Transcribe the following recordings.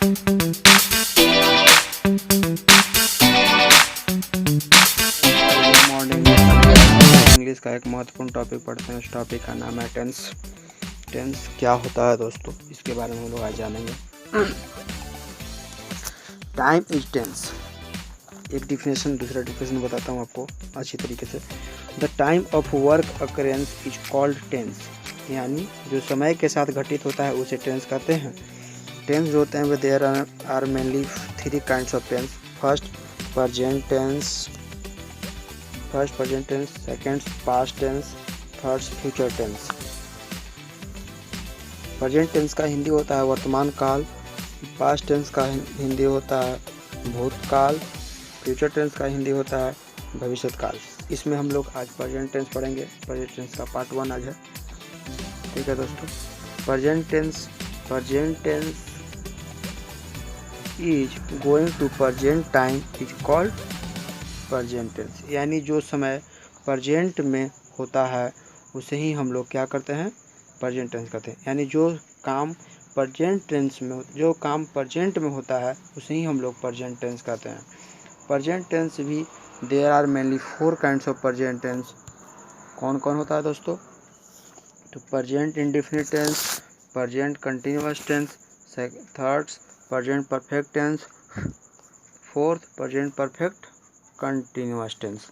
Good morning. English का एक महत्वपूर्ण टॉपिक पढ़ते हैं। उस टॉपिक का नाम है टेंस। टेंस क्या होता है दोस्तों, इसके बारे में हम लोग आज जानेंगे। Time is tense. एक डिफिनेशन, दूसरा डिफिनेशन बताता हूँ आपको अच्छी तरीके से। The time of work occurrence is called tense. यानी जो समय के साथ घटित होता है उसे टेंस कहते हैं। टेंस जो होते हैं there are mainly 3 kinds of tense. First present tense, second past tense, third future tense. Present tense का हिंदी होता है वर्तमान काल, पास्ट टेंस का हिंदी होता है भूतकाल, फ्यूचर टेंस का हिंदी होता है भविष्य काल। इसमें हम लोग आज प्रेजेंट टेंस पढ़ेंगे। प्रेजेंट टेंस का पार्ट 1 आज है। ठीक है दोस्तों। Present tense is going to present time is called present tense. यानी जो समय प्रेजेंट में होता है उसे ही हम लोग क्या करते हैं, प्रेजेंट टेंस कहते हैं। यानी जो काम प्रेजेंट में होता है उसे ही हम लोग प्रेजेंट टेंस कहते हैं। प्रेजेंट टेंस भी there are mainly 4 kinds of present tense. कौन कौन होता है दोस्तों? तो present indefinite tense, present continuous tense, third present perfect tense, fourth present perfect continuous tense.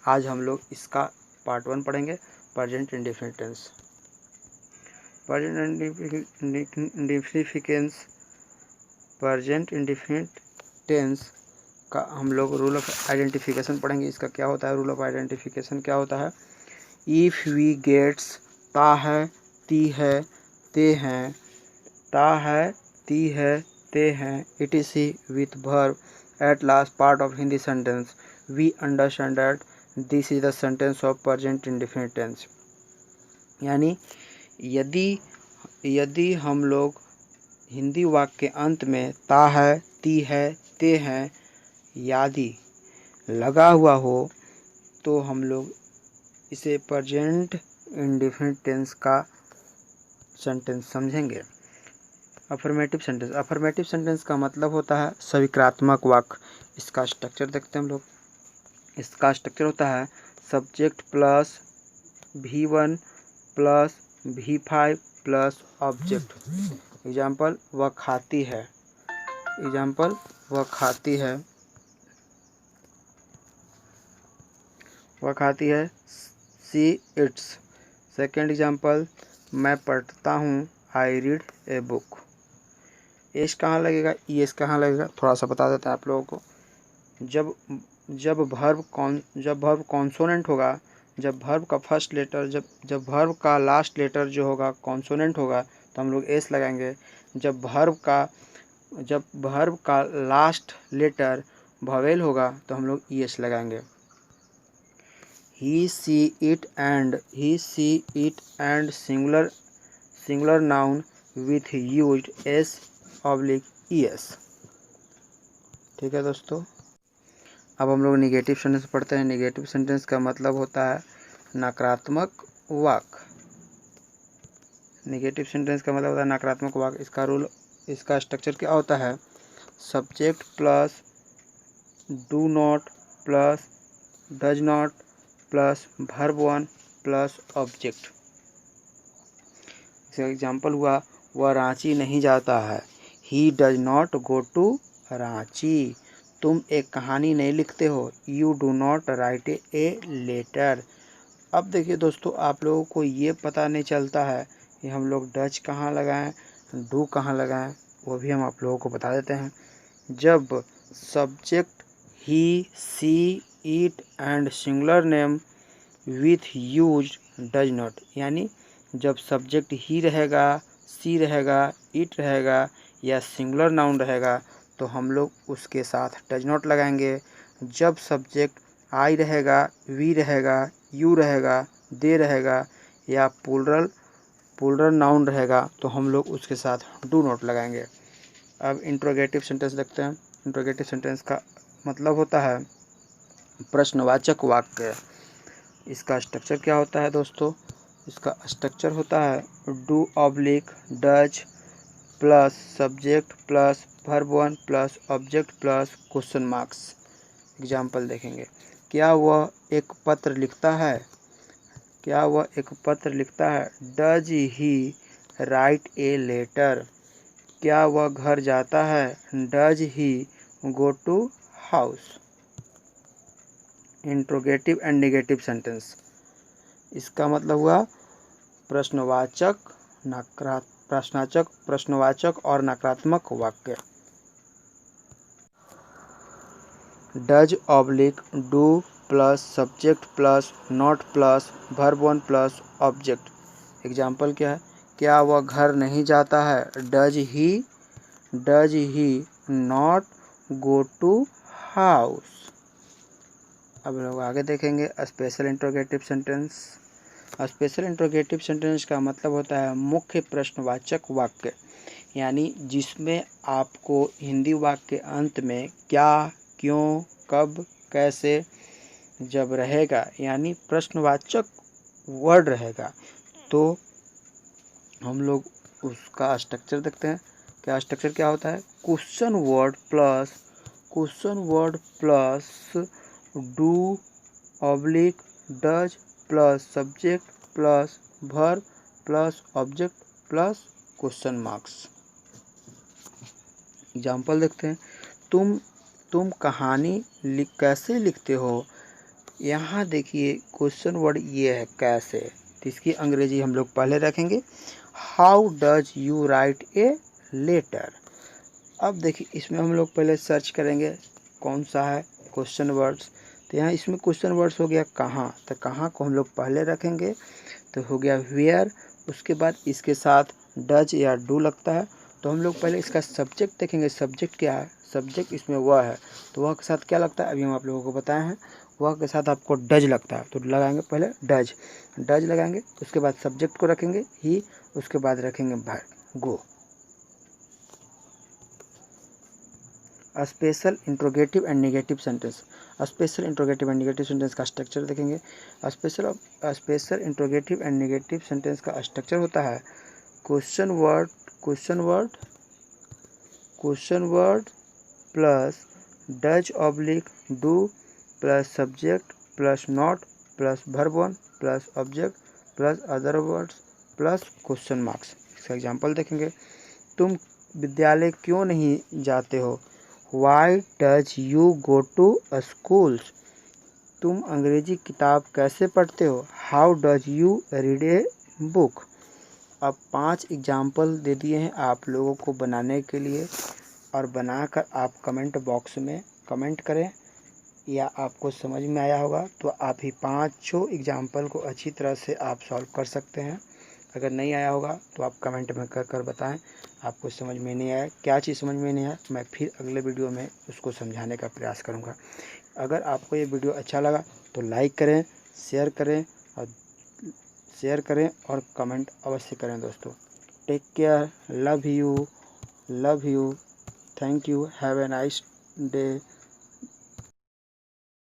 आज हम लोग इसका पार्ट 1 पढ़ेंगे, present indefinite tense. Present indefinite tense का हम लोग रूल ऑफ आइडेंटिफिकेशन पढ़ेंगे। इसका क्या होता है, रूल ऑफ आइडेंटिफिकेशन क्या होता है? इफ वी गेट्स ता है, ती है, ते हैं, ता है, ती है, ते हैं, etc with verb at last part of Hindi sentence, we understand that this is the sentence of present indefinite tense। यानी यदि हम लोग हिंदी वाक्य के अंत में ता है, ती है, ते हैं यादि लगा हुआ हो तो हम लोग इसे प्रेजेंट इंडेफिनिट टेंस का सेंटेंस समझेंगे। अफर्मेटिव सेंटेंस का मतलब होता है सविक्रात्मक वाक्य। इसका स्ट्रक्चर देखते हैं हम लोग। इसका स्ट्रक्चर होता है subject plus V1 plus V5 plus object. Example वह खाती है, सी इट्स। सेकेंड एग्जाम्पल मैं पढ़ता हूँ, I read a book. S कहाँ लगेगा, ईएस कहाँ लगेगा, थोड़ा सा बता देता है आप लोगों को। जब वर्ब कॉन्सोनेंट होगा, जब वर्ब का फर्स्ट लेटर जब वर्ब का लास्ट लेटर जो होगा कॉन्सोनेंट होगा तो हम लोग एस लगाएंगे। जब वर्ब का लास्ट लेटर वोवेल होगा तो हम लोग ईएस लगाएंगे। He C it and singular noun with used S/ES। ठीक है दोस्तों। अब हम लोग निगेटिव सेंटेंस पढ़ते हैं। निगेटिव सेंटेंस का मतलब होता है नकारात्मक वाक्य। निगेटिव सेंटेंस का मतलब होता है नकारात्मक वाक्य। इसका स्ट्रक्चर क्या होता है? Subject plus do not plus does not plus verb 1 plus object. इसका एग्जाम्पल हुआ वह रांची नहीं जाता है, he does not go to Ranchi. तुम एक कहानी नहीं लिखते हो, you do not write a letter. अब देखिए दोस्तों, आप लोगों को ये पता नहीं चलता है कि हम लोग डज कहाँ लगाएं, डू कहाँ लगाएं, वो भी हम आप लोगों को बता देते हैं। जब subject he, C, it and singular name with use does not, यानी जब सब्जेक्ट ही रहेगा, सी रहेगा, इट रहेगा या सिंगुलर नाउन रहेगा तो हम लोग उसके साथ डज नॉट लगाएंगे। जब सब्जेक्ट आई रहेगा, वी रहेगा, यू रहेगा, दे रहेगा या प्लूरल नाउन रहेगा तो हम लोग उसके साथ डू नॉट लगाएंगे। अब इंट्रोगेटिव सेंटेंस देखते हैं। इंट्रोगेटिव सेंटेंस का मतलब होता है प्रश्नवाचक वाक्य। इसका स्ट्रक्चर क्या होता है दोस्तों? इसका स्ट्रक्चर होता है do oblique does plus subject plus verb one plus object plus question marks. Example देखेंगे। क्या वह एक पत्र लिखता है? क्या वह एक पत्र लिखता है? Does he write a letter? क्या वह घर जाता है? Does he go to house? Interrogative and negative sentence. इसका मतलब हुआ प्रश्नवाचक, प्रश्नवाचक और नकारात्मक वाक्य। Does oblique do plus subject plus not plus verb one plus object. Example क्या है? क्या वह घर नहीं जाता है? Does he not go to house? अब लोग आगे देखेंगे special interrogative sentence. Special interrogative sentence का मतलब होता है मुख्य प्रश्नवाचक वाक्य, यानी जिसमें आपको हिंदी वाक्य के अंत में क्या, क्यों, कब, कैसे, जब रहेगा, यानी प्रश्नवाचक वर्ड रहेगा। तो हम लोग उसका स्ट्रक्चर देखते हैं। क्या स्ट्रक्चर क्या होता है? Question word plus do oblique does plus subject plus verb plus object plus question marks. Example देखते हैं। तुम कहानी कैसे लिखते हो? यहाँ देखिए क्वेश्चन वर्ड ये है कैसे, तो इसकी अंग्रेजी हम लोग पहले रखेंगे। How does you write a letter? अब देखिए इसमें हम लोग पहले सर्च करेंगे कौन सा है क्वेश्चन वर्ड्स। तो यहाँ इसमें क्वेश्चन वर्ड्स हो गया कहाँ, तो कहाँ को हम लोग पहले रखेंगे, तो हो गया वेयर। उसके बाद इसके साथ डज या डू लगता है, तो हम लोग पहले इसका सब्जेक्ट देखेंगे। सब्जेक्ट क्या है? सब्जेक्ट इसमें वह है, तो वह के साथ क्या लगता है अभी हम आप लोगों को बताए हैं। वह के साथ आपको डज लगता है, तो लगाएंगे पहले डज लगाएंगे। उसके बाद सब्जेक्ट को रखेंगे ही, उसके बाद रखेंगे verb go. Special interrogative and negative sentence. Special interrogative and negative sentence का स्ट्रक्चर देखेंगे। Special interrogative and negative sentence का स्ट्रक्चर होता है question word plus does oblique do plus subject plus not plus verb one plus object plus other words plus question marks. इसका example देखेंगे। तुम विद्यालय क्यों नहीं जाते हो? Why does you go to school? तुम अंग्रेजी किताब कैसे पढ़ते हो? How does you read a book? अब 5 एग्जाम्पल दे दिए हैं आप लोगों को बनाने के लिए, और बनाकर आप कमेंट बॉक्स में कमेंट करें, या आपको समझ में आया होगा तो आप ही 5 एग्जाम्पल को अच्छी तरह से आप सॉल्व कर सकते हैं। अगर नहीं आया होगा तो आप कमेंट में कर बताएं आपको समझ में नहीं आया, क्या चीज़ समझ में नहीं आया, मैं फिर अगले वीडियो में उसको समझाने का प्रयास करूंगा। अगर आपको ये वीडियो अच्छा लगा तो लाइक करें, शेयर करें और कमेंट अवश्य करें दोस्तों। Take care, love you, thank you, have a nice day.